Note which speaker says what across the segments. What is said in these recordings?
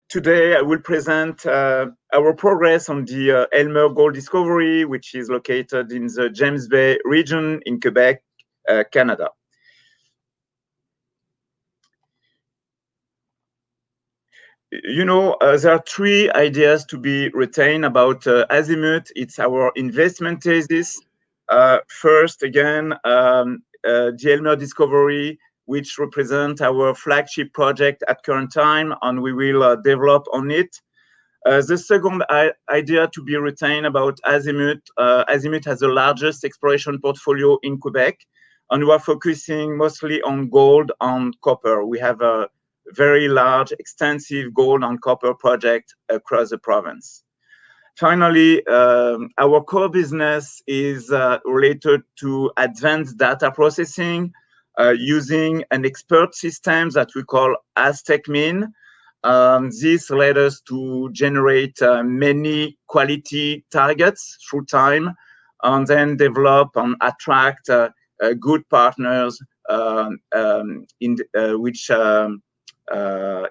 Speaker 1: Today I will present our progress on the Elmer gold discovery, which is located in the James Bay region in Quebec, Canada. You know, there are three ideas to be retained about Azimut. It's our investment thesis. First, again, the Elmer discovery, which represents our flagship project at current time, and we will develop on it. The second idea to be retained about Azimut, Azimut has the largest exploration portfolio in Quebec, and we are focusing mostly on gold and copper. We have a very large, extensive gold and copper project across the province. Finally, our core business is related to advanced data processing using an expert system that we call AztecMin. This led us to generate many quality targets through time and then develop and attract good partners which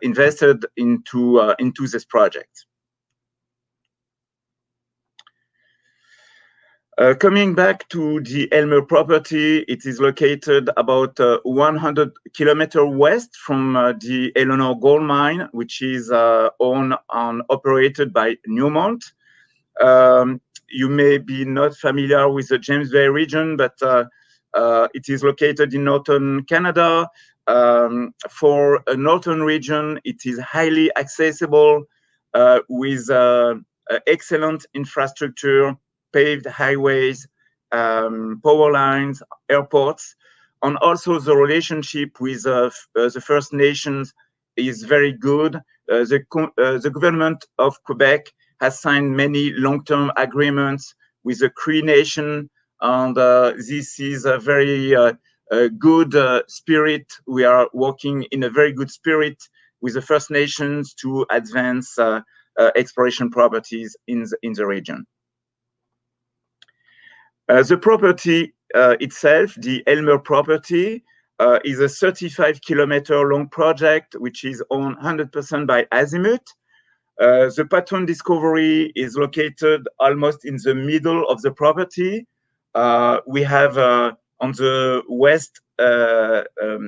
Speaker 1: invested into this project. Coming back to the Elmer property, it is located about 100 kilometers west from the Eleanor gold mine, which is owned and operated by Newmont. You may be not familiar with the James Bay region, but it is located in northern Canada. For a northern region, it is highly accessible with excellent infrastructure, paved highways, power lines, airports, and also the relationship with the First Nations is very good. The government of Quebec has signed many long-term agreements with the Cree Nation, and this is a very good spirit. We are working in a very good spirit with the First Nations to advance exploration properties in the region. The property itself, the Elmer property, is a 35-kilometer long project, which is owned 100% by Azimut. The Patron discovery is located almost in the middle of the property. We have on the west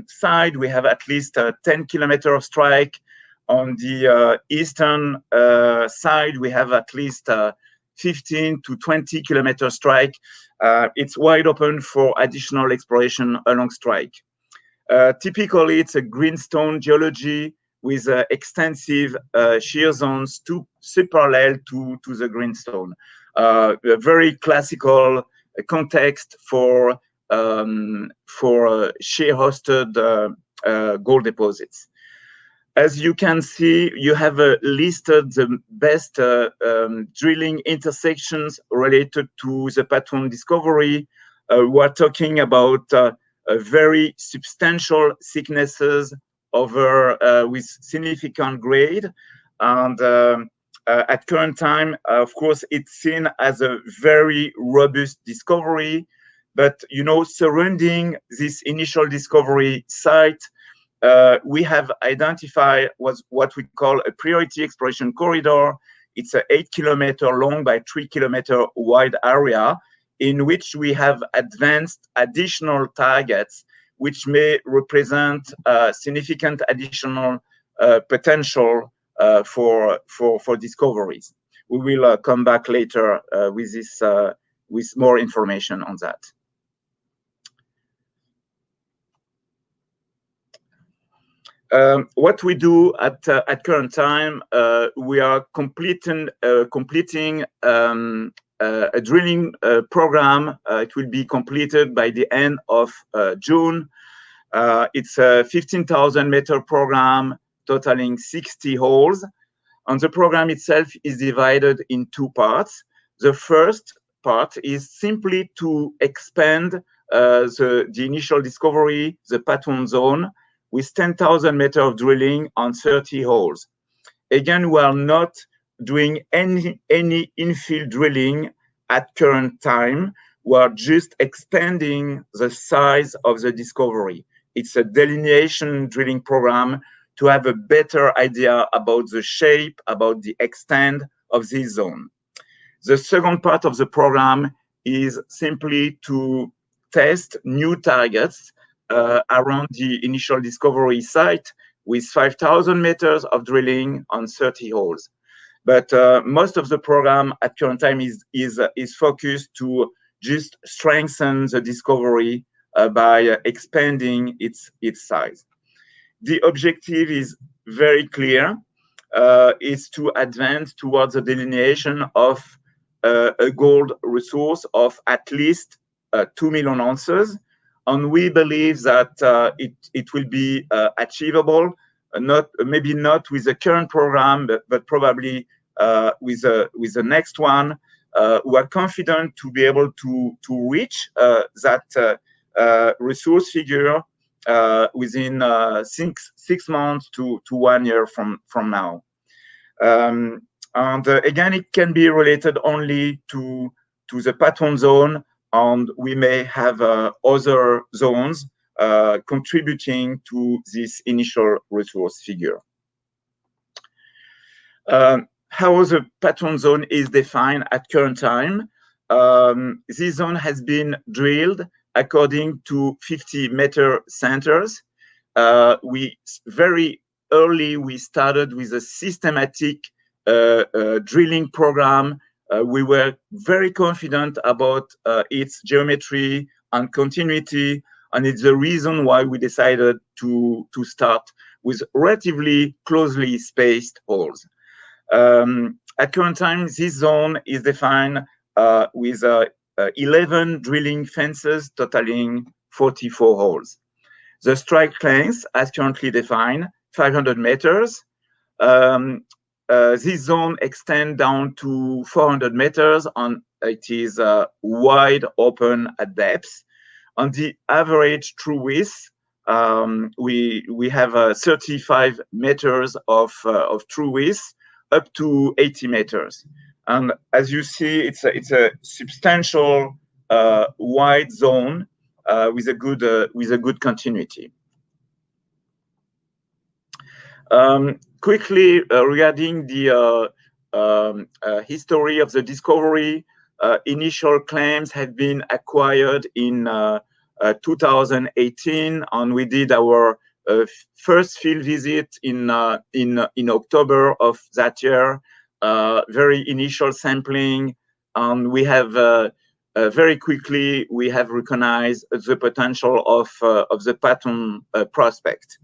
Speaker 1: side, we have at least 10 kilometers of strike. On the eastern side, we have at least 15 to 20 kilometer strike. It's wide open for additional exploration along strike. Typically, it's a greenstone geology with extensive shear zones parallel to the greenstone. A very classical context for shear-hosted gold deposits. As you can see, you have listed the best drilling intersections related to the Patron discovery. We're talking about very substantial thicknesses over with significant grade. And at current time, of course, it's seen as a very robust discovery. But, you know, surrounding this initial discovery site, we have identified what we call a priority exploration corridor. It's an 8-kilometer long by 3-kilometer wide area in which we have advanced additional targets which may represent significant additional potential for discoveries. We will come back later with more information on that. What we do at current time, we are completing a drilling program. It will be completed by the end of June. It's a 15,000-meter program totaling 60 holes. And the program itself is divided in two parts. The first part is simply to expand the initial discovery, the Patron zone, with 10,000 meters of drilling on 30 holes. Again, we are not doing any infill drilling at current time. We are just expanding the size of the discovery. It's a delineation drilling program to have a better idea about the shape, about the extent of this zone. The second part of the program is simply to test new targets around the initial discovery site with 5,000 meters of drilling on 30 holes. But most of the program at current time is focused to just strengthen the discovery by expanding its size. The objective is very clear. Is to advance towards the delineation of a gold resource of at least 2 million ounces. And we believe that it will be achievable, maybe not with the current program, but probably with the next one. We are confident to be able to reach that resource figure within 6 months to 1 year from now. And again, it can be related only to the pattern zone, and we may have other zones contributing to this initial resource figure. How the pattern zone is defined at current time. This zone has been drilled according to 50-meter centers. Very early, we started with a systematic drilling program. We were very confident about its geometry and continuity, and it's the reason why we decided to start with relatively closely spaced holes. At current time, this zone is defined with 11 drilling fences totaling 44 holes. The strike length, as currently defined, 500 meters. This zone extends down to 400 meters, and it is wide open at depth. On the average true width, we have 35 meters of true width, up to 80 meters. And as you see, it's a substantial wide zone with a good continuity. Quickly regarding the history of the discovery, initial claims have been acquired in 2018, and we did our first field visit in October of that year. Very initial sampling, and we have very quickly we have recognized the potential of the pattern prospect.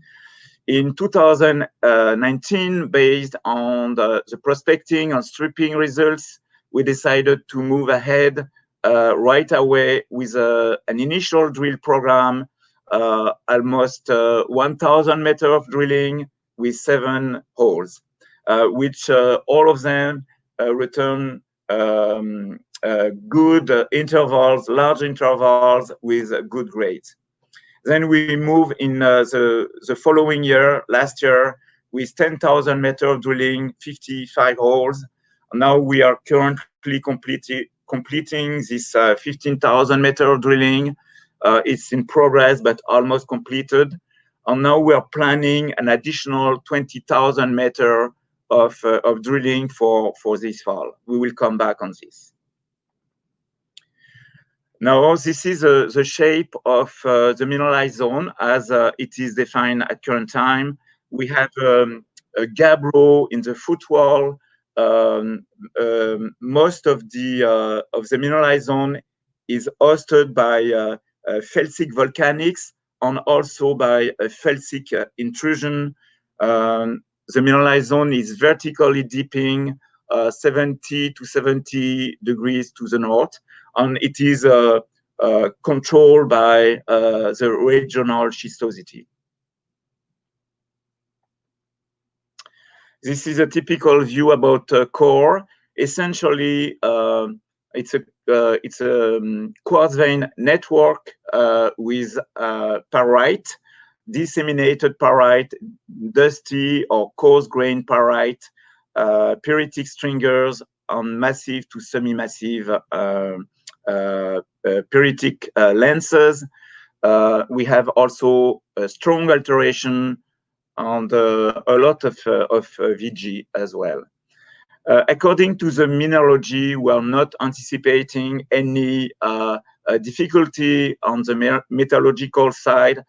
Speaker 1: In 2019, based on the prospecting and stripping results, we decided to move ahead right away with an initial drill program, almost 1,000 meters of drilling with 7 holes, which all of them return good intervals, large intervals with good grades. Then we move in the following year, last year, with 10,000 meters of drilling, 55 holes. Now we are currently completing this 15,000 meters of drilling. It's in progress, but almost completed. And now we are planning an additional 20,000 meters of drilling for this fall. We will come back on this. Now, this is the shape of the mineralized zone as it is defined at current time. We have a gabbro in the footwall. Most of the mineralized zone is hosted by felsic volcanics and also by a felsic intrusion. The mineralized zone is vertically dipping 70 to 70 degrees to the north, and it is controlled by the regional schistosity. This is a typical view about core. Essentially, it's a quartz vein network with pyrite, disseminated pyrite, dusty or coarse grain pyrite, pyritic stringers, and massive to semi-massive pyritic lenses. We have also a strong alteration and a lot of VG as well. According to the mineralogy, we are not anticipating any difficulty on the metallurgical side.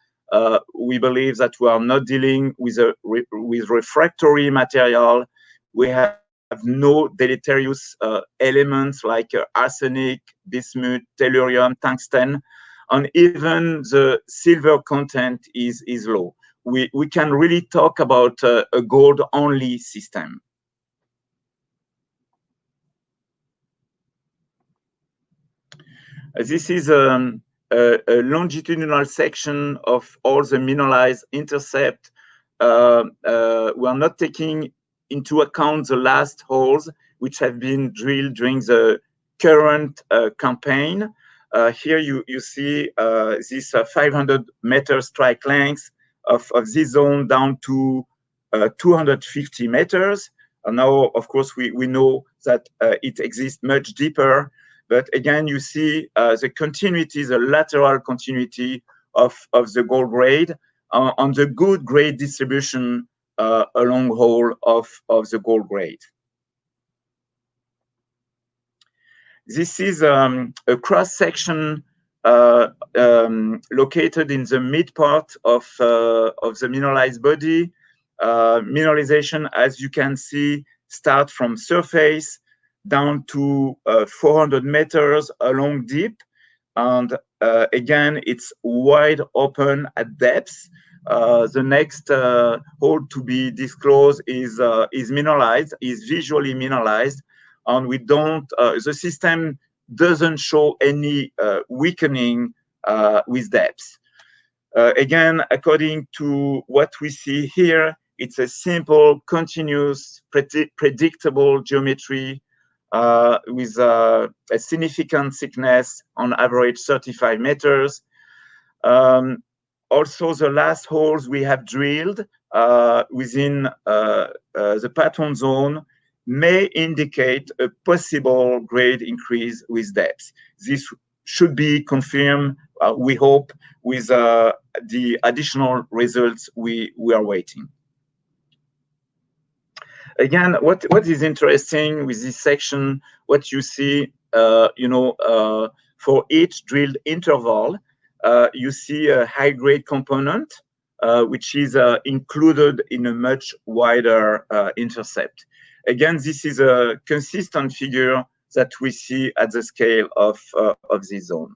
Speaker 1: We believe that we are not dealing with refractory material. We have no deleterious elements like arsenic, bismuth, tellurium, tungsten, and even the silver content is low. We can really talk about a gold-only system. This is a longitudinal section of all the mineralized intercept. We are not taking into account the last holes which have been drilled during the current campaign. Here you see this 500-meter strike length of this zone down to 250 meters. And now, of course, we know that it exists much deeper. But again, you see the continuity, the lateral continuity of the gold grade on the good grade distribution along hole of the gold grade. This is a cross section located in the mid part of the mineralized body. Mineralization, as you can see, start from surface down to 400 meters along deep. And again, it's wide open at depth. The next hole to be disclosed is mineralized, is visually mineralized. And we don't, the system doesn't show any weakening with depth. Again, according to what we see here, it's a simple, continuous, predictable geometry with a significant thickness, on average 35 meters. Also, the last holes we have drilled within the pattern zone may indicate a possible grade increase with depth. This should be confirmed, we hope, with the additional results we are waiting. Again, what is interesting with this section, what you see, for each drilled interval, you see a high-grade component, which is included in a much wider intercept. Again, this is a consistent figure that we see at the scale of this zone.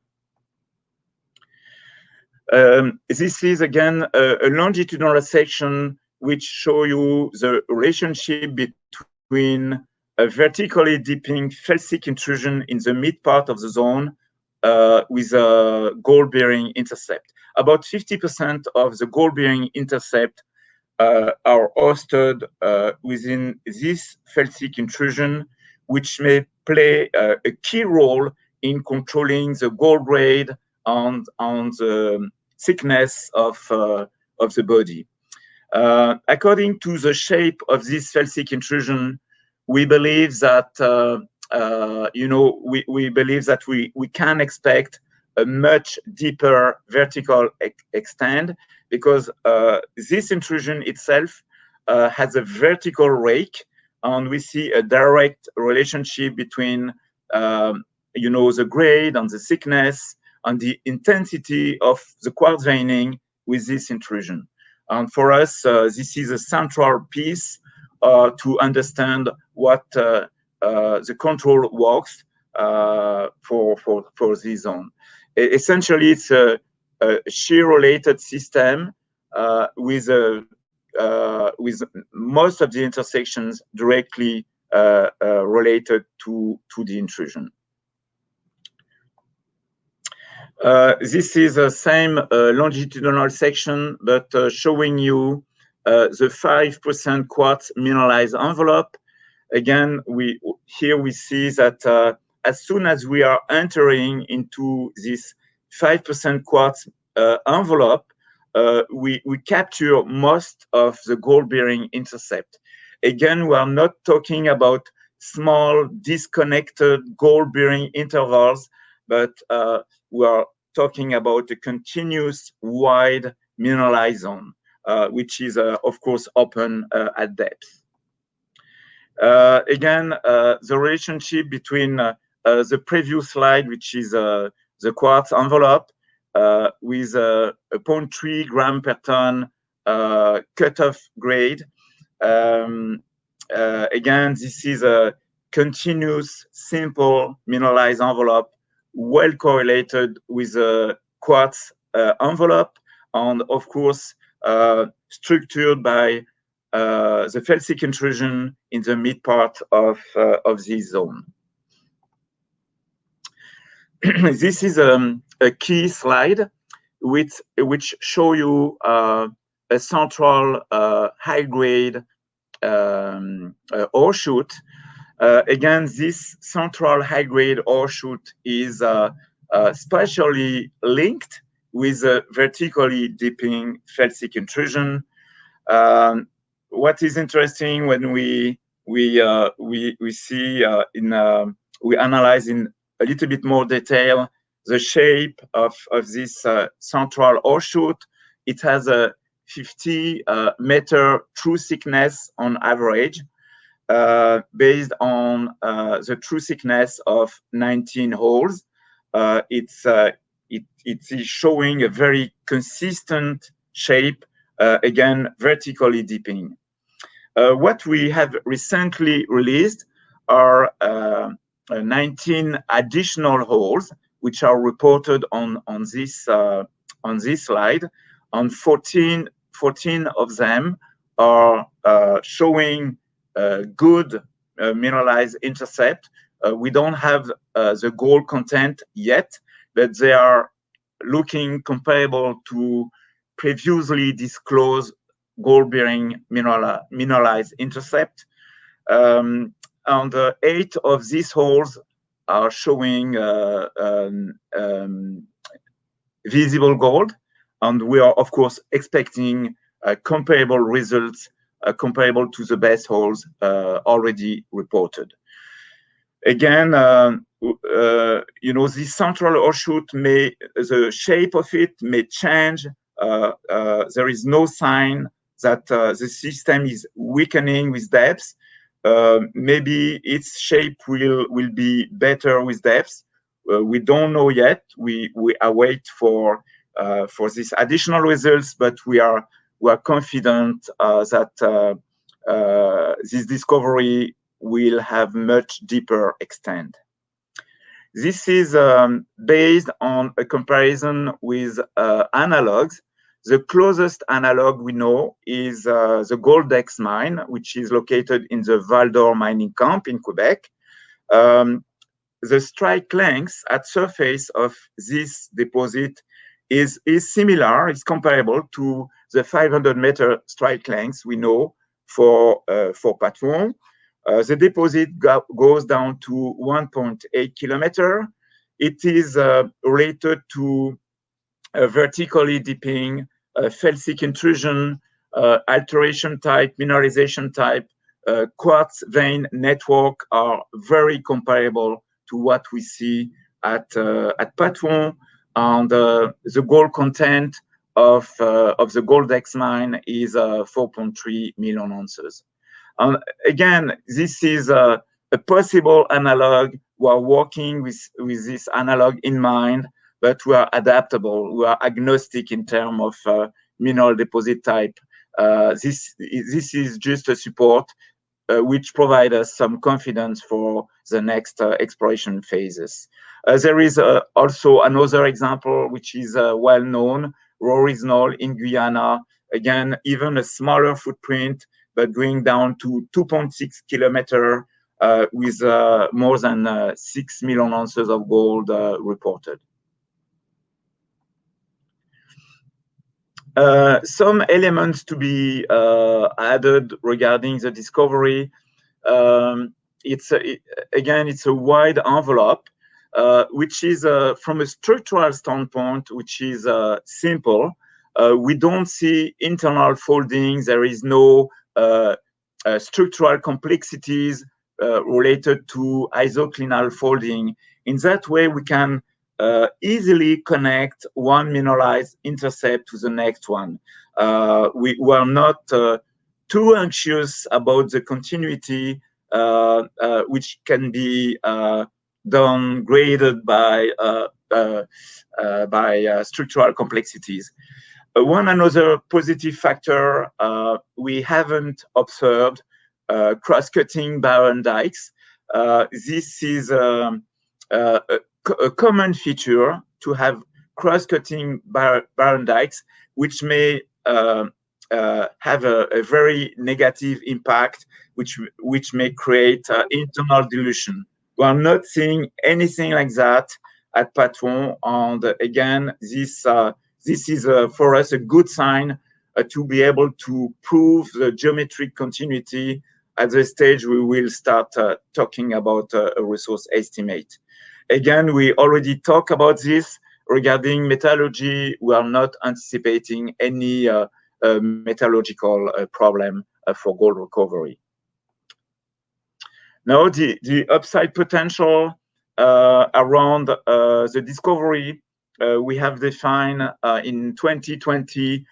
Speaker 1: This is, again, a longitudinal section which show you the relationship between a vertically dipping felsic intrusion in the mid part of the zone with a gold-bearing intercept. About 50% of the gold-bearing intercept are hosted within this felsic intrusion, which may play a key role in controlling the gold grade on the thickness of the body. According to the shape of this felsic intrusion, we believe that we believe that we can expect a much deeper vertical extent, because this intrusion itself has a vertical rake, and we see a direct relationship between the grade and the thickness and the intensity of the quartz veining with this intrusion. And for us, this is a central piece to understand what the control works for this zone. Essentially, it's a shear-related system with most of the intersections directly related to the intrusion. This is the same longitudinal section, but showing you the 5% quartz mineralized envelope. Again, here we see that as soon as we are entering into this 5% quartz envelope, we capture most of the gold-bearing intercept. Again, we are not talking about small, disconnected gold-bearing intervals, but we are talking about a continuous wide mineralized zone. which is, of course, open at depth. Again, the relationship between the previous slide, which is the quartz envelope, with a 0.3 gram per ton cutoff grade. Again, this is a continuous, simple mineralized envelope, well correlated with a quartz envelope, and of course, structured by the felsic intrusion in the mid part of this zone. This is a key slide which show you a central high-grade ore shoot. Again, this central high-grade ore shoot is spatially linked with a vertically dipping felsic intrusion. What is interesting when we see we analyze in a little bit more detail the shape of this central ore shoot. It has a 50-meter true thickness on average, based on the true thickness of 19 holes. It is showing a very consistent shape, again, vertically dipping. What we have recently released are 19 additional holes, which are reported on this slide. On 14 of them are showing good mineralized intercept. We don't have the gold content yet, but they are looking comparable to previously disclosed gold-bearing mineralized intercept. And 8 of these holes are showing visible gold, and we are, of course, expecting comparable results comparable to the best holes already reported. Again, you know, this central ore shoot the shape of it may change. There is no sign that the system is weakening with depth. Maybe its shape will be better with depth. We don't know yet. We await for these additional results, but we are confident that this discovery will have much deeper extent. This is based on a comparison with analogs. The closest analog we know is the Goldex mine, which is located in the Val d'Or mining camp in Quebec. The strike length at surface of this deposit is similar, is comparable to the 500-meter strike length we know for Patron. The deposit goes down to 1.8 kilometer. It is related to a vertically dipping felsic intrusion, alteration type, mineralization type, quartz vein network are very comparable to what we see at Patron, and the gold content of the Goldex mine is 4.3 million ounces. And again, this is a possible analog. We are working with this analog in mind, but we are adaptable. We are agnostic in terms of mineral deposit type. This is just a support which provides us some confidence for the next exploration phases. There is also another example which is well known, Rory's Knoll in Guyana. Again, even a smaller footprint, but going down to 2.6 kilometers with more than 6 million ounces of gold reported. Some elements to be added regarding the discovery. It's a wide envelope, which is from a structural standpoint, which is simple. We don't see internal folding. There is no structural complexities related to isoclinal folding. In that way, we can easily connect one mineralized intercept to the next one. We were not too anxious about the continuity, which can be downgraded by structural complexities. One another positive factor, we haven't observed cross-cutting barren dikes. This is a common feature to have cross-cutting barren dikes, which may have a very negative impact, which may create internal dilution. We are not seeing anything like that at Patron, and again, this is for us a good sign to be able to prove the geometric continuity at the stage we will start talking about a resource estimate. Again, we already talked about this regarding metallurgy. We are not anticipating any metallurgical problem for gold recovery. Now, the upside potential around the discovery, we have defined in 2020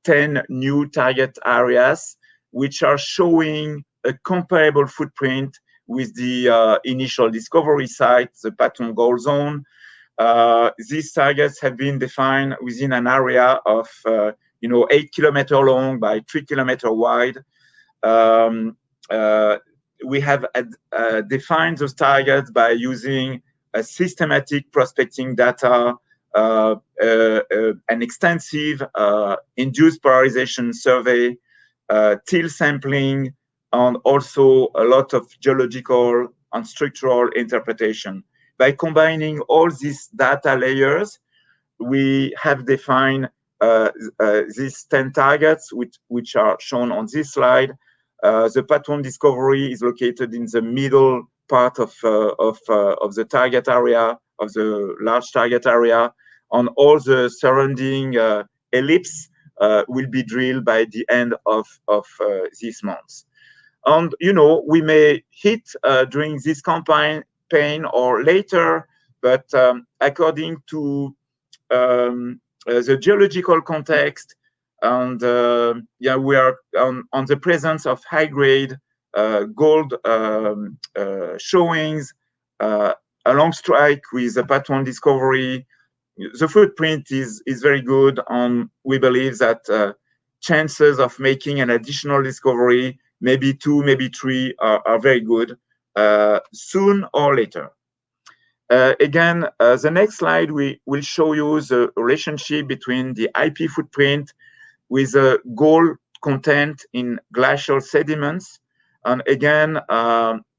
Speaker 1: 10 new target areas, which are showing a comparable footprint with the initial discovery site, the Patron Gold Zone. These targets have been defined within an area of 8 kilometers long by 3 kilometers wide. We have defined those targets by using a systematic prospecting data, an extensive induced polarization survey, till sampling, and also a lot of geological and structural interpretation. By combining all these data layers, we have defined these 10 targets, which are shown on this slide. The Patron discovery is located in the middle part of the target area, of the large target area, and all the surrounding ellipse will be drilled by the end of this month. And we may hit during this campaign or later, but according to the geological context, and we are on the presence of high-grade gold showings along strike with the Patron discovery. The footprint is very good, and we believe that chances of making an additional discovery, maybe 2, maybe 3, are very good soon or later. Again, the next slide will show you the relationship between the IP footprint with the gold content in glacial sediments. And again,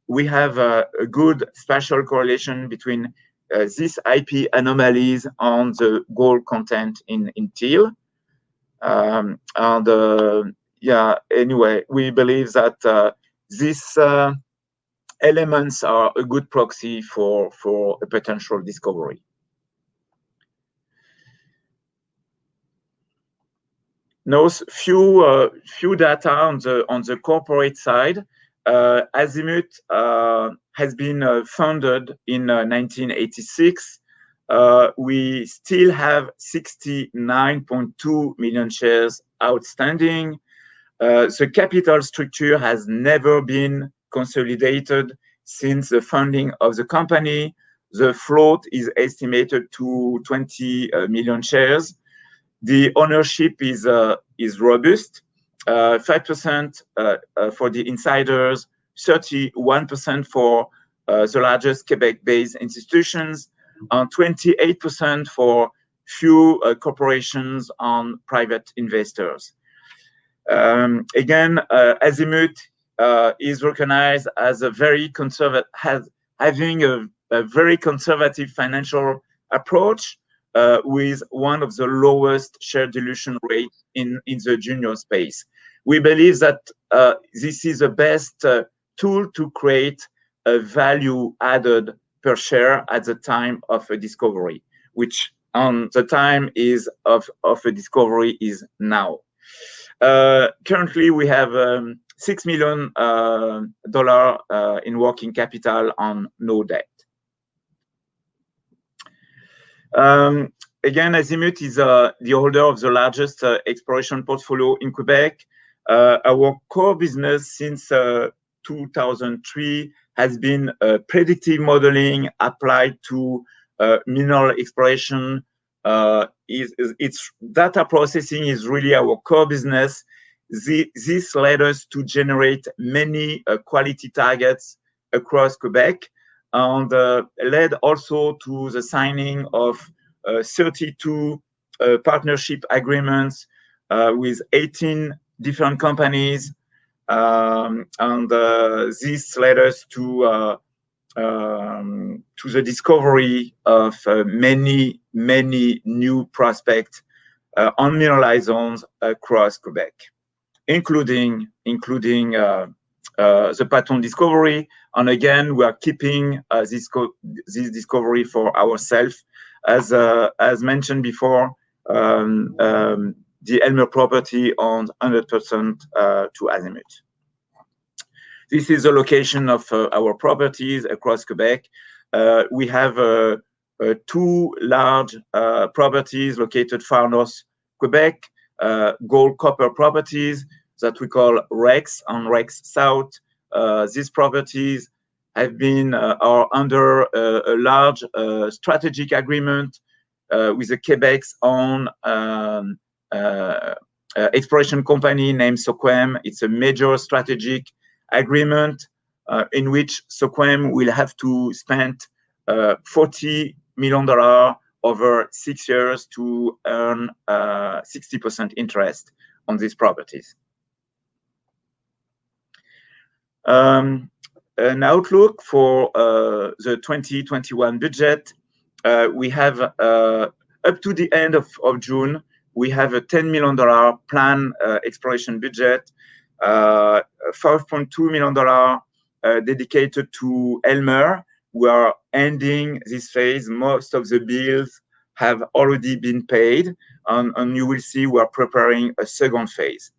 Speaker 1: we have a good spatial correlation between these IP anomalies and the gold content in till. Anyway, we believe that these elements are a good proxy for a potential discovery. Now, few data on the corporate side. Azimut has been founded in 1986. We still have 69.2 million shares outstanding. The capital structure has never been consolidated since the founding of the company. The float is estimated to 20 million shares. The ownership is robust, 5% for the insiders, 31% for the largest Quebec-based institutions, and 28% for few corporations and private investors. Again, Azimut is recognized as having a very conservative financial approach, with one of the lowest share dilution rates in the junior space. We believe that this is the best tool to create a value added per share at the time of a discovery, which on the time of a discovery is now. Currently, we have $6 million in working capital and no debt. Again, Azimut is the holder of the largest exploration portfolio in Quebec. Our core business since 2003 has been predictive modeling applied to mineral exploration. Its data processing is really our core business. This led us to generate many quality targets across Quebec, and led also to the signing of 32 partnership agreements with 18 different companies, and this led us to the discovery of many new prospects on mineralized zones across Quebec, including the Patton discovery. And again, we are keeping this discovery for ourselves. As mentioned before, the Elmer property owns 100% to Azimut. This is the location of our properties across Quebec. We have two large properties located far north Quebec, gold copper properties that we call Rex and Rex South. These properties have been are under a large strategic agreement with the Quebec's own exploration company named Soquem. It's a major strategic agreement in which Soquem will have to spend $40 million over 6 years to earn 60% interest on these properties. An outlook for the 2021 budget. We have up to the end of June, we have a $10 million plan exploration budget, $5.2 million dedicated to Elmer. We are ending this phase. Most of the bills have already been paid, and you will see we are preparing a second phase.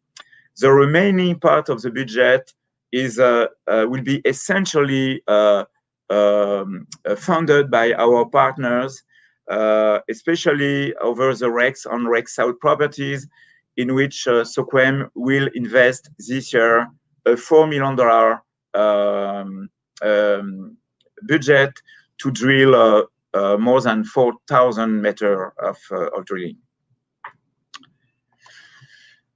Speaker 1: The remaining part of the budget is will be essentially funded by our partners, especially over the Rex and Rex South properties, in which Soquem will invest this year a $4 million budget to drill more than 4,000 meters of drilling.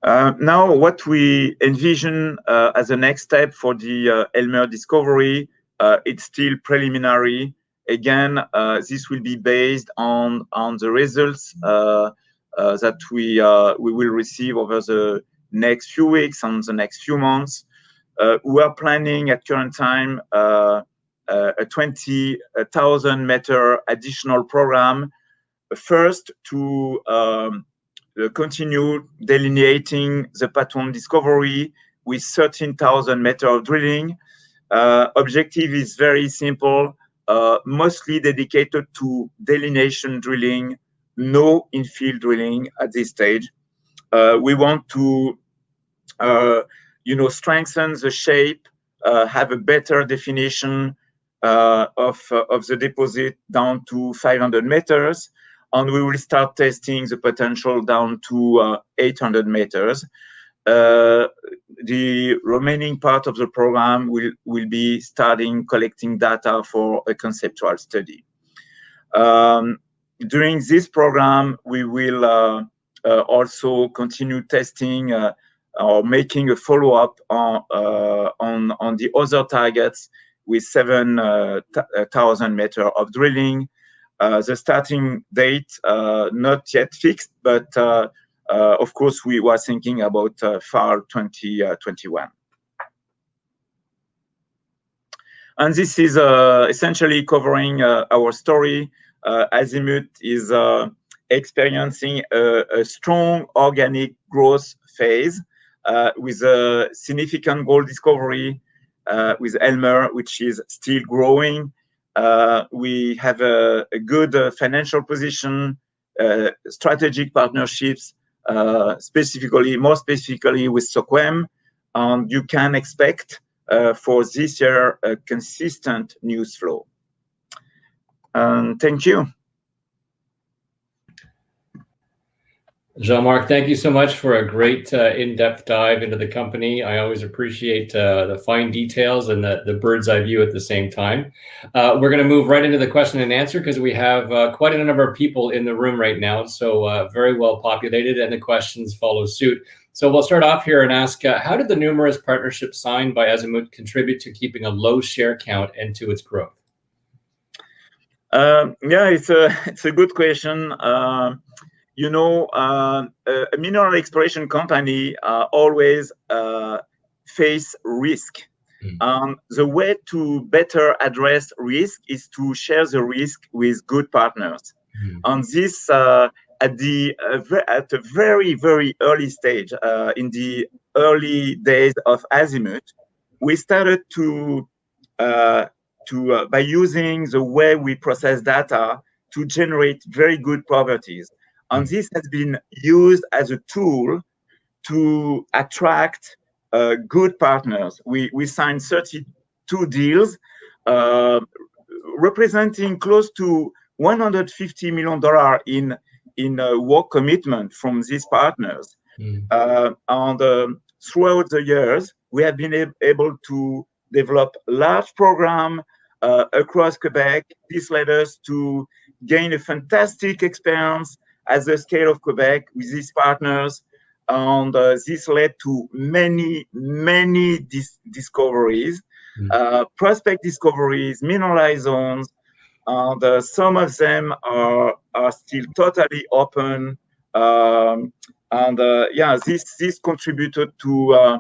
Speaker 1: Now, what we envision as a next step for the Elmer discovery, it's still preliminary. Again, this will be based on the results that we will receive over the next few weeks and the next few months. We are planning at current time a 20,000 meter additional program. First, to continue delineating the Patton discovery with 13,000 meters of drilling. Objective is very simple, mostly dedicated to delineation drilling, no infill drilling at this stage. We want to strengthen the shape, have a better definition of the deposit down to 500 meters, and we will start testing the potential down to 800 meters. The remaining part of the program will be starting collecting data for a conceptual study. During this program, we will also continue testing or making a follow-up on the other targets with 7,000 meters of drilling. The starting date not yet fixed, but of course we were thinking about fall 2021. And this is essentially covering our story. Azimut is experiencing a strong organic growth phase with a significant gold discovery with Elmer, which is still growing. We have a good financial position, strategic partnerships, more specifically with Soquem, and you can expect for this year a consistent news flow. Thank you.
Speaker 2: Jean-Marc, thank you so much for a great in-depth dive into the company. I always appreciate the fine details and the bird's eye view at the same time. We're going to move right into the question and answer because we have quite a number of people in the room right now, so very well populated, and the questions follow suit. So we'll start off here and ask, how did the numerous partnerships signed by Azimut contribute to keeping a low share count and to its growth?
Speaker 1: Yeah, it's a good question. You know, a mineral exploration company always face risk. The way to better address risk is to share the risk with good partners. And this at a very, very early stage, in the early days of Azimut, we started by using the way we process data to generate very good properties. And this has been used as a tool to attract good partners. We signed 32 deals, representing close to $150 million in work commitment from these partners. And throughout the years, we have been able to develop large programs across Quebec. This led us to gain a fantastic experience at the scale of Quebec with these partners. And this led to many, many discoveries, prospect discoveries, mineralized zones, and some of them are still totally open. Yeah, this contributed to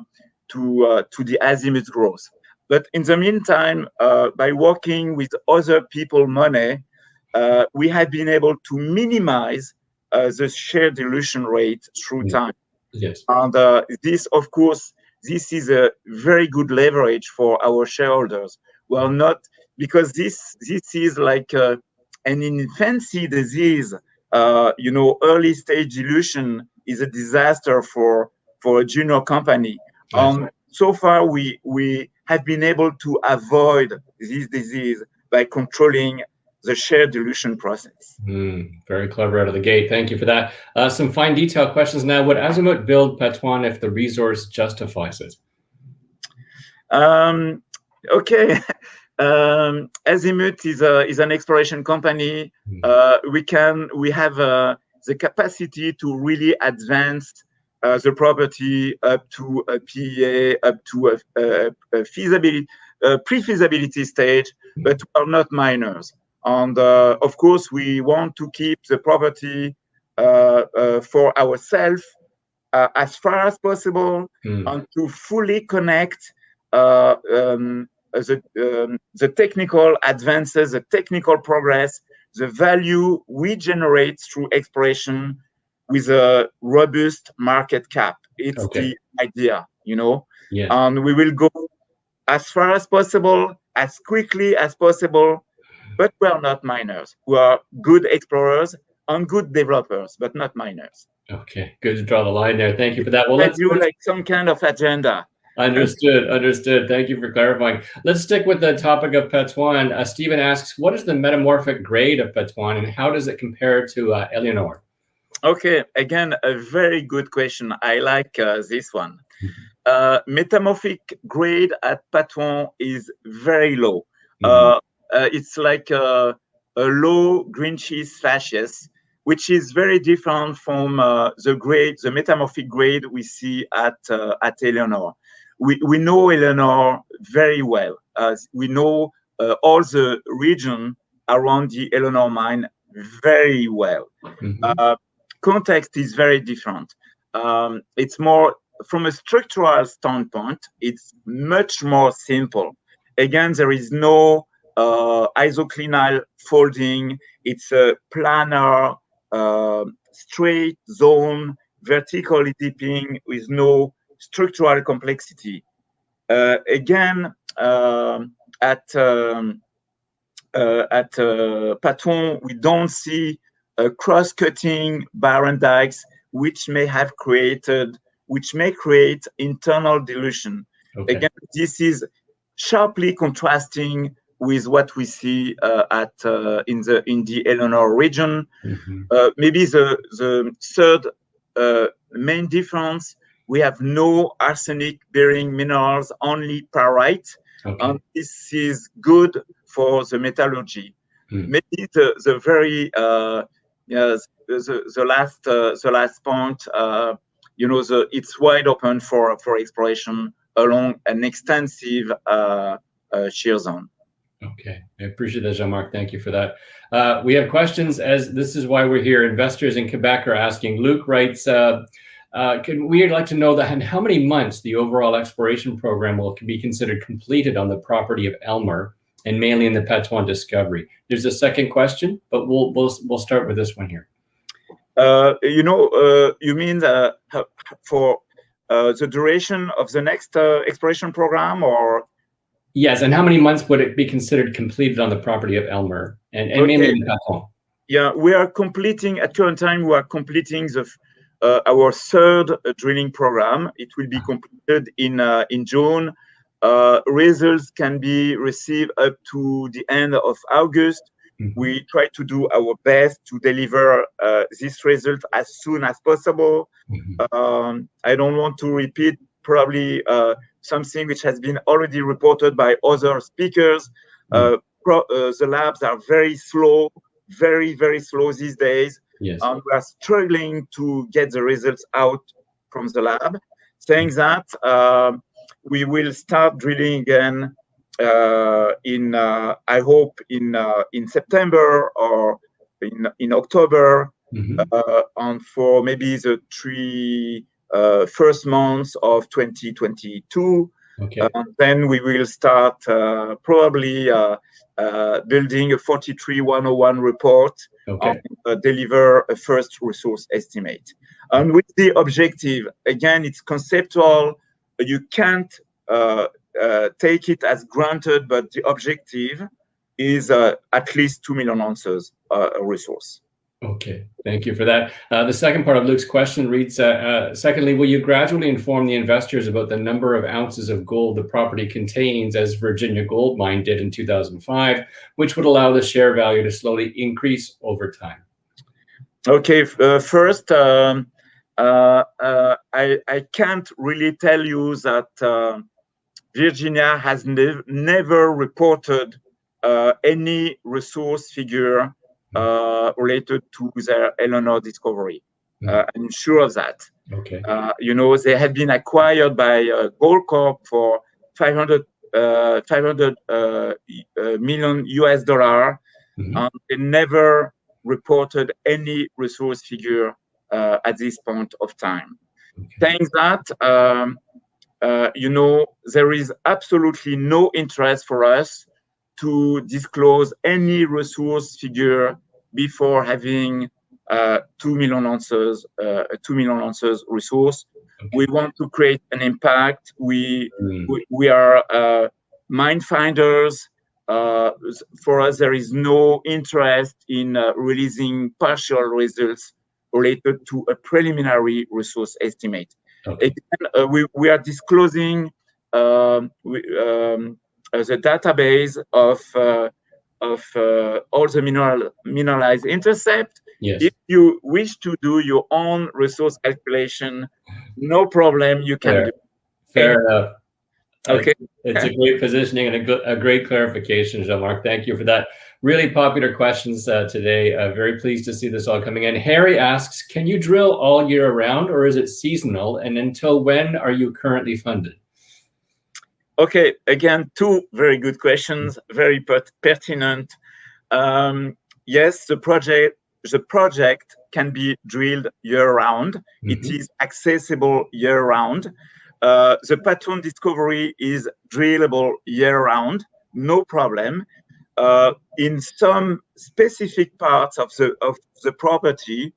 Speaker 1: the Azimut growth. But in the meantime, by working with other people's money, we have been able to minimize the share dilution rate through time.
Speaker 2: Yes.
Speaker 1: And this, of course, this is a very good leverage for our shareholders. Well, not because this is like an infancy disease. You know, early stage dilution is a disaster for a junior company. So far, we have been able to avoid this disease by controlling the share dilution process.
Speaker 2: Very clever out of the gate. Thank you for that. Some fine detail questions now. Would Azimut build Patouan if the resource justifies it?
Speaker 1: Okay. Azimut is an exploration company. We have the capacity to really advance the property up to a PEA, up to a feasibility, pre-feasibility stage, but we are not miners. And of course, we want to keep the property for ourselves as far as possible, and to fully connect the technical advances, the technical progress, the value we generate through exploration with a robust market cap. It's the idea, you know.
Speaker 2: Yes.
Speaker 1: And we will go as far as possible, as quickly as possible, but we are not miners. We are good explorers and good developers, but not miners.
Speaker 2: Okay, good to draw the line there. Thank you for that. Well,
Speaker 1: let's do like some kind of agenda.
Speaker 2: Understood. Thank you for clarifying. Let's stick with the topic of Patouan. Stephen asks, what is the metamorphic grade of Patouan and how does it compare to Eleanor?
Speaker 1: Okay, again, a very good question. I like this one. Metamorphic grade at Patouan is very low. It's like a low green schist facies, which is very different from the metamorphic grade we see at Eleanor. We know Eleanor very well. We know all the region around the Eleanor mine very well. Context is very different. It's more, from a structural standpoint, it's much more simple. Again, there is no isoclinal folding. It's a planar, straight zone, vertically dipping with no structural complexity. Again, at Patouan, we don't see cross-cutting barren dikes, which may create internal dilution. Again, this is sharply contrasting with what we see in the Eleanor region. Maybe the third main difference, we have no arsenic-bearing minerals, only pyrite, and this is good for the metallurgy. Maybe the very yes, the last point, it's wide open for exploration along an extensive shear zone.
Speaker 2: Okay, I appreciate that, Jean-Marc. Thank you for that. We have questions, as this is why we're here. Investors in Quebec are asking. Luke writes, we'd like to know that in how many months the overall exploration program will be considered completed on the property of Elmer, and mainly in the Patouan discovery. There's a second question, but we'll start with this one here.
Speaker 1: You mean for the duration of the next exploration program, or?
Speaker 2: Yes, and how many months would it be considered completed on the property of Elmer, and mainly in Patouan?
Speaker 1: Yeah, we are completing, at current time, we are completing our third drilling program. It will be completed in June. Results can be received up to the end of August. We try to do our best to deliver this result as soon as possible. I don't want to repeat probably something which has been already reported by other speakers. The labs are very slow, very, very slow these days.
Speaker 2: Yes.
Speaker 1: And we are struggling to get the results out from the lab. Saying that, we will start drilling again I hope in September or in October, and for maybe the first months of 2022. Then we will start probably building a 43-101 report and deliver a first resource estimate. And with the objective, again, it's conceptual. You can't take it as granted, but the objective is at least 2 million ounces resource.
Speaker 2: Okay, thank you for that. The second part of Luke's question reads, secondly, will you gradually inform the investors about the number of ounces of gold the property contains, as Virginia Gold Mine did in 2005, which would allow the share value to slowly increase over time? Okay,
Speaker 1: first, I can't really tell you that Virginia has never reported any resource figure related to their Eleanor discovery. I'm sure of that. They have been acquired by Goldcorp for $500 million US, and they never reported any resource figure at this point of time. Saying that, there is absolutely no interest for us to disclose any resource figure before having 2 million ounces resource. We want to create an impact. We are mine finders. For us, there is no interest in releasing partial results related to a preliminary resource estimate. Again, we are disclosing the database of all the mineralized intercept. If you wish to do your own resource calculation, no problem, you can do.
Speaker 2: Fair enough. Okay. It's a great positioning and a great clarification, Jean-Marc. Thank you for that. Really popular questions today. Very pleased to see this all coming in. Harry asks, can you drill all year round, or is it seasonal? And until when are you currently funded?
Speaker 1: Okay, again, two very good questions, very pertinent. Yes, the project can be drilled year-round. It is accessible year-round. The Patouan discovery is drillable year-round, no problem. In some specific parts of the property,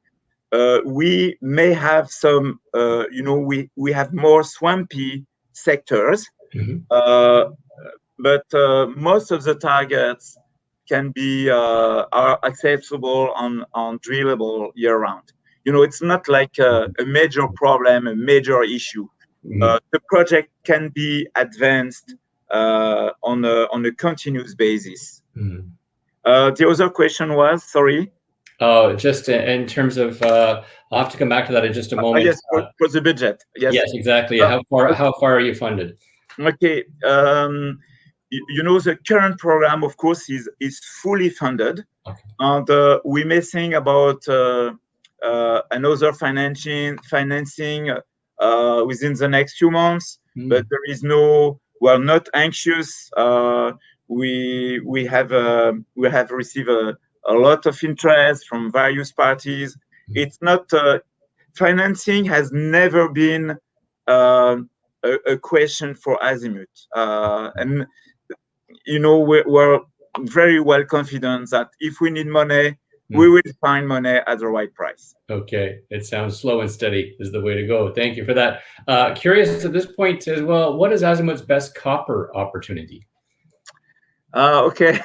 Speaker 1: we may have some, we have more swampy sectors. But most of the targets can be are accessible on drillable year-round. It's not like a major problem, a major issue. The project can be advanced on a continuous basis. The other question was, sorry?
Speaker 2: Just in terms of, I'll have to come back to that in just a moment.
Speaker 1: Yes, for the budget. Yes.
Speaker 2: Yes, exactly. How far are you funded?
Speaker 1: Okay. The current program, of course, is fully funded,
Speaker 2: okay.
Speaker 1: And we may think about another financing within the next few months, but there is we're not anxious. We have received a lot of interest from various parties. It's not financing has never been a question for Azimut, and we're very well confident that if we need money, we will find money at the right price.
Speaker 2: Okay, it sounds slow and steady is the way to go. Thank you for that. Curious at this point as well, what is Azimut's best copper opportunity?
Speaker 1: Okay.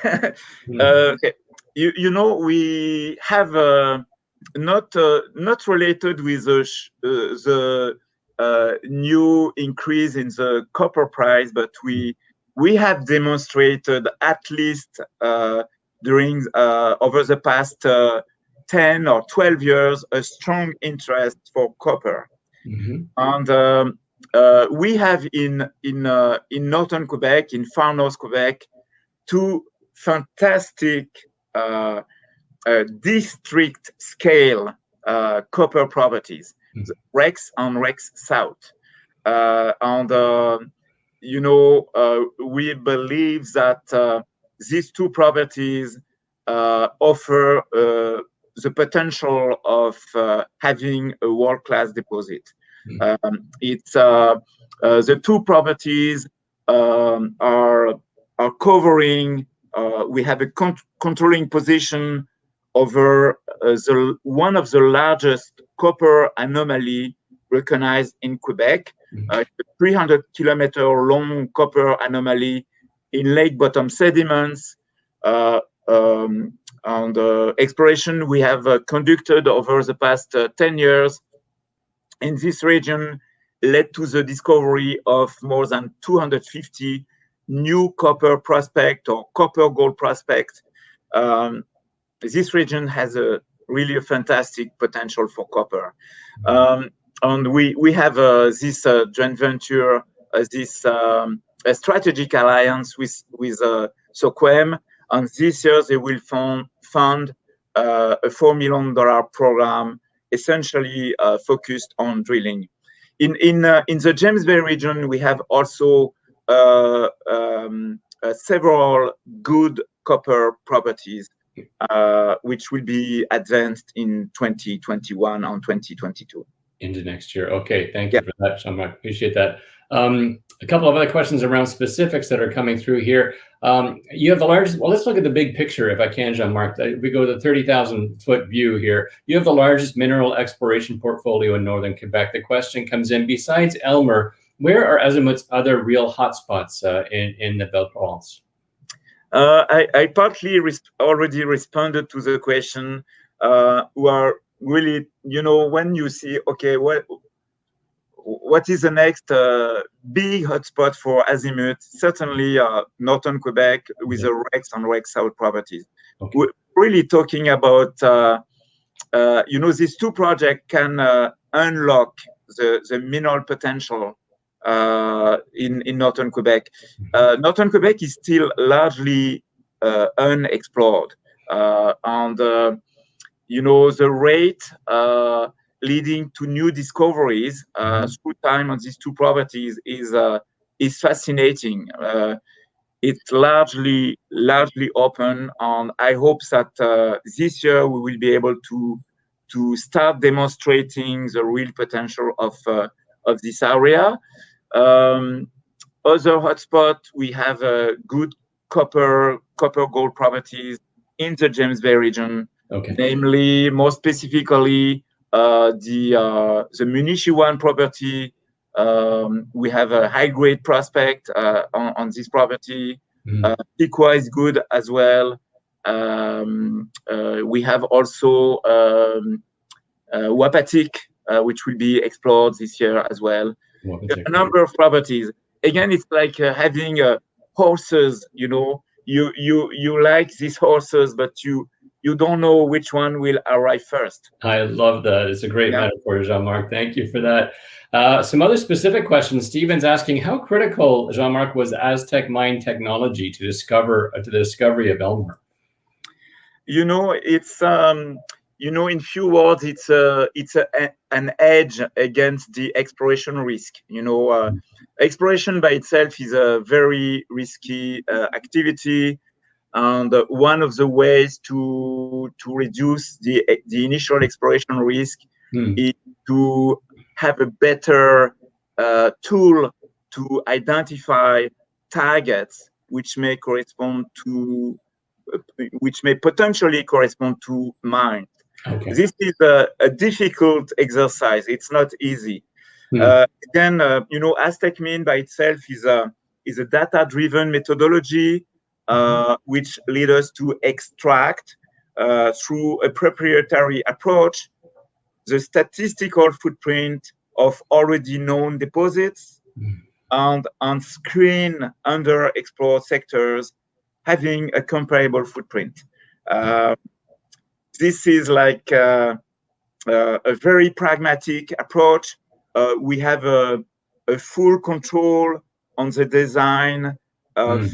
Speaker 1: Okay. We have not related with the new increase in the copper price, but we have demonstrated at least during over the past 10 or 12 years a strong interest for copper. And we have in northern Quebec, in far north Quebec, two fantastic district scale copper properties, Rex and Rex South. We believe that these two properties offer the potential of having a world-class deposit. It's the two properties are covering. We have a controlling position over one of the largest copper anomaly recognized in Quebec, a 300-kilometer long copper anomaly in lake bottom sediments. And exploration we have conducted over the past 10 years in this region led to the discovery of more than 250 new copper prospect or copper gold prospect. This region has really a fantastic potential for copper. And we have this joint venture, this strategic alliance with Soquem, and this year they will fund a $4 million program, essentially focused on drilling. In the James Bay region, we have also several good copper properties, which will be advanced in 2021 and 2022.
Speaker 2: Into next year. Okay, thank you for that, Jean-Marc. Appreciate that. A couple of other questions around specifics that are coming through here. You have the largest, well, let's look at the big picture if I can, Jean-Marc. We go to the 30,000-foot view here. You have the largest mineral exploration portfolio in northern Quebec. The question comes in, besides Elmer, where are Azimut's other real hotspots in the Belle-Province?
Speaker 1: I partly already responded to the question. Who are really, when you see, okay, what is the next big hotspot for Azimut? Certainly northern Quebec with the Rex and Rex South properties. Okay. We're really talking about, these two projects can unlock the mineral potential in northern Quebec. Northern Quebec is still largely unexplored. And the rate leading to new discoveries through time on these two properties is fascinating. It's largely open, and I hope that this year we will be able to start demonstrating the real potential of this area. Other hotspot, we have good copper gold properties in the James Bay region. Okay. Namely, more specifically, the Munishi-1 property. We have a high-grade prospect on this property. Piqua is good as well. We have also Wapatik, which will be explored this year as well. A number of properties. Again, it's like having horses. You like these horses, but you you don't know which one will arrive first.
Speaker 2: I love that. It's a great metaphor, Jean-Marc. Thank you for that. Some other specific questions. Steven's asking, how critical, Jean-Marc, was Aztec mine technology to the discovery of Elmer?
Speaker 1: You know, it's in few words, it's an edge against the exploration risk. Exploration by itself is a very risky activity, and one of the ways to reduce the initial exploration risk is to have a better tool to identify targets which may potentially correspond to mines.
Speaker 2: Okay.
Speaker 1: This is a difficult exercise. It's not easy. Again, Aztec Mine by itself is a data-driven methodology which leads us to extract through a proprietary approach the statistical footprint of already known deposits and screen underexplored sectors having a comparable footprint. This is like a very pragmatic approach. We have a full control on the design of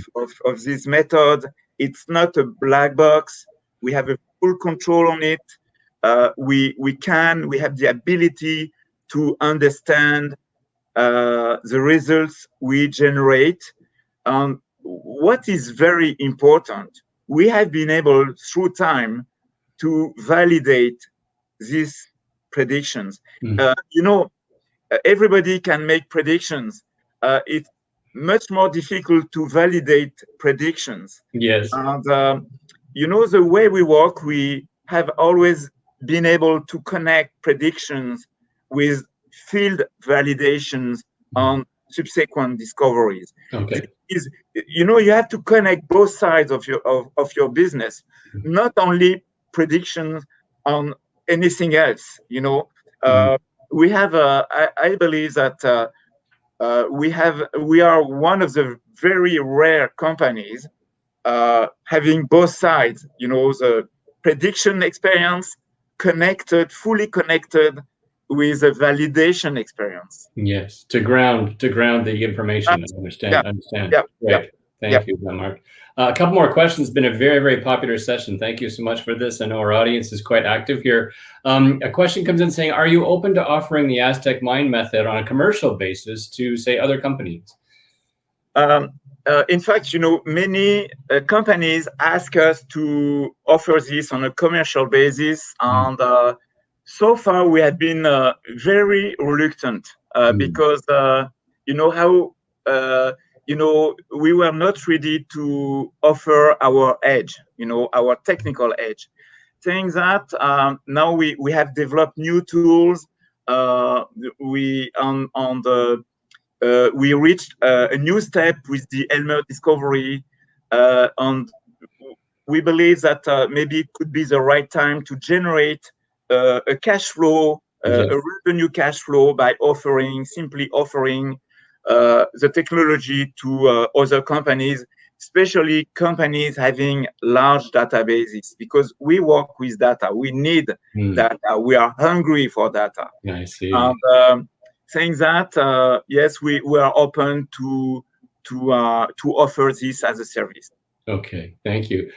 Speaker 1: this method. It's not a black box. We have a full control on it. We have the ability to understand the results we generate. What is very important, we have been able through time to validate these predictions. Everybody can make predictions. It's much more difficult to validate predictions.
Speaker 2: Yes.
Speaker 1: And the way we work, we have always been able to connect predictions with field validations on subsequent discoveries.
Speaker 2: Okay.
Speaker 1: You have to connect both sides of your business, not only predictions on anything else. We have I believe that we are one of the very rare companies having both sides, the prediction experience fully connected with a validation experience.
Speaker 2: Yes, to ground the information. I understand. Great. Thank you, Jean-Marc. A couple more questions. It's been a very, very popular session. Thank you so much for this. I know our audience is quite active here. A question comes in saying, are you open to offering the Aztec mine method on a commercial basis to, say, other companies?
Speaker 1: In fact, many companies ask us to offer this on a commercial basis, and so far we have been very reluctant because we were not ready to offer our edge, our technical edge. Saying that, now we have developed new tools. We reached a new step with the Elmer discovery, and we believe that maybe it could be the right time to generate a cash flow, a revenue cash flow by simply offering the technology to other companies, especially companies having large databases, because we work with data. We need data. We are hungry for data.
Speaker 2: I see.
Speaker 1: And saying that, yes, we are open to offer this as a service.
Speaker 2: Okay, thank you.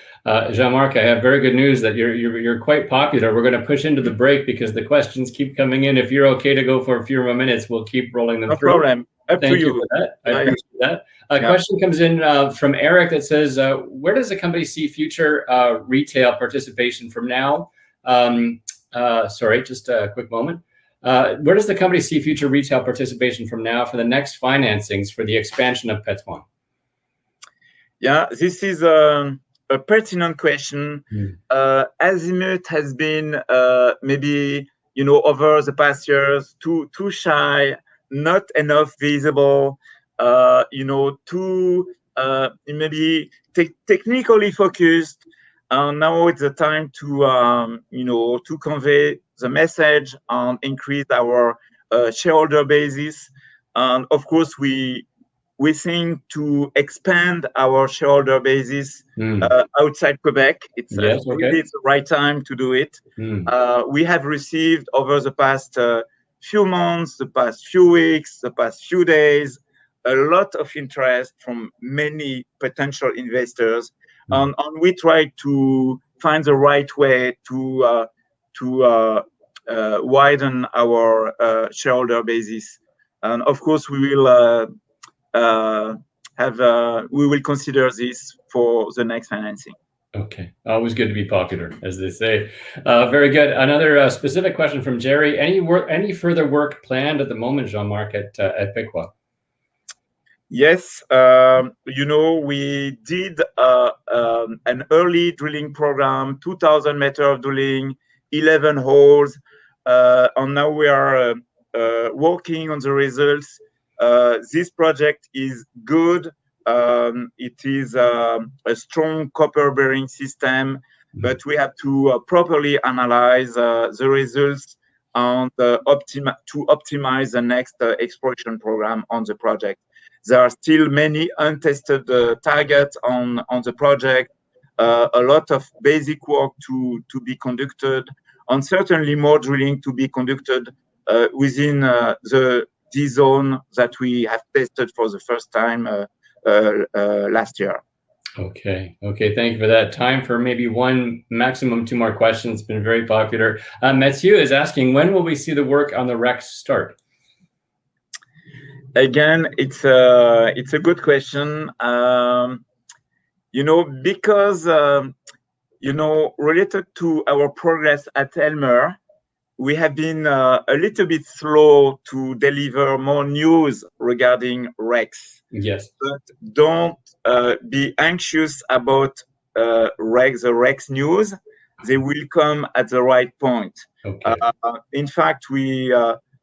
Speaker 2: Jean-Marc, I have very good news that you're quite popular. We're going to push into the break because the questions keep coming in. If you're okay to go for a few more minutes, we'll keep rolling them through.
Speaker 1: No problem. Up to you.
Speaker 2: For that. I appreciate that. A question comes in from Eric that says, where does the company see future retail participation from now? Sorry, just a quick moment. Where does the company see future retail participation from now for the next financings for the expansion of Pétouan?
Speaker 1: Yeah, this is a pertinent question. Azimut has been maybe over the past years too shy, not enough visible, too maybe technically focused. Now it's the time to convey the message and increase our shareholder basis. And of course, we we think to expand our shareholder basis outside Quebec. It's really the right time to do it. We have received over the past few months, the past few weeks, the past few days, a lot of interest from many potential investors, and we try to find the right way to widen our shareholder basis. And of course, we will we will consider this for the next financing.
Speaker 2: Okay, always good to be popular, as they say. Very good. Another specific question from Jerry. Any further work planned at the moment, Jean-Marc, at Piqua?
Speaker 1: Yes, we did an early drilling program, 2,000 meters of drilling, 11 holes, and now we are working on the results. This project is good. It is a strong copper-bearing system, but we have to properly analyze the results and to optimize the next exploration program on the project. There are still many untested targets on the project, a lot of basic work to be conducted, and certainly more drilling to be conducted within the D zone that we have tested for the first time last year.
Speaker 2: Okay, thank you for that. Time for maybe one, maximum two more questions. It's been very popular. Mathieu is asking, when will we see the work on the Rex start?
Speaker 1: Again, it's a good question. Because related to our progress at Elmer, we have been a little bit slow to deliver more news regarding Rex.
Speaker 2: Yes.
Speaker 1: But don't be anxious about the Rex news. They will come at the right point.
Speaker 2: Okay.
Speaker 1: In fact, we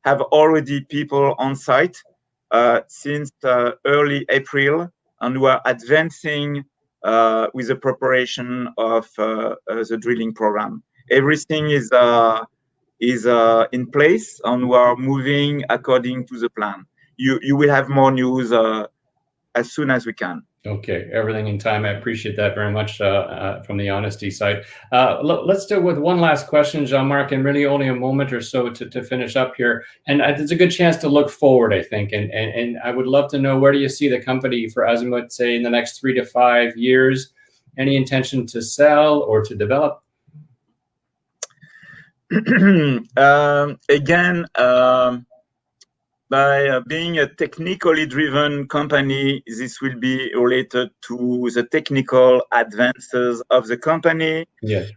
Speaker 1: have already people on site since early April, and we are advancing with the preparation of the drilling program. Everything is in place, and we are moving according to the plan. You will have more news as soon as we can.
Speaker 2: Okay, everything in time. I appreciate that very much from the honesty side. Let's do with one last question, Jean-Marc, and really only a moment or so to finish up here. And it's a good chance to look forward, I think. And I would love to know, where do you see the company for Azimut, say, in the next 3 to 5 years? Any intention to sell or to develop?
Speaker 1: Again, by being a technically driven company, this will be related to the technical advances of the company.
Speaker 2: Yes.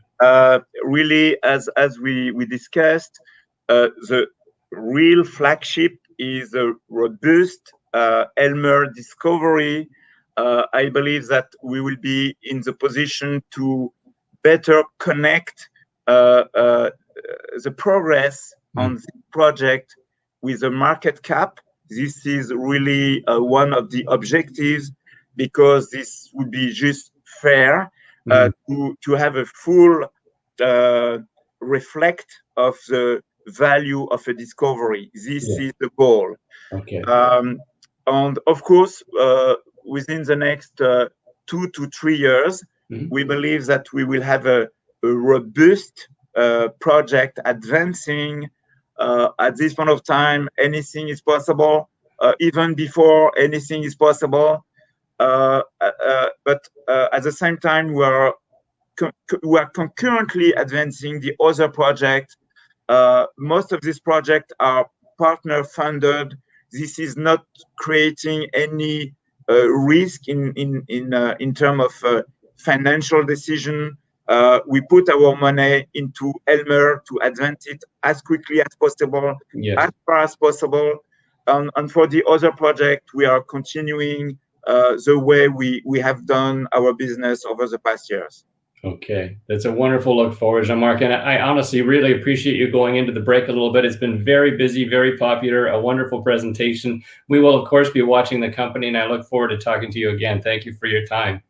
Speaker 1: Really, as we discussed, the real flagship is a robust Elmer discovery. I believe that we will be in the position to better connect the progress on the project with the market cap. This is really one of the objectives, because this would be just fair to have a full reflect of the value of a discovery. This is the goal.
Speaker 2: Okay.
Speaker 1: And of course, within the next 2 to 3 years, we believe that we will have a robust project advancing. At this point of time, anything is possible. Even before, anything is possible. But at the same time, we are concurrently advancing the other project. Most of these projects are partner funded. This is not creating any risk in terms of financial decision. We put our money into Elmer to advance it as quickly as possible, as far as possible. And for the other project, we are continuing the way we have done our business over the past years.
Speaker 2: Okay, that's a wonderful look forward, Jean-Marc. And I honestly really appreciate you going into the break a little bit. It's been very busy, very popular, a wonderful presentation. We will, of course, be watching the company, and I look forward to talking to you again. Thank you for your time.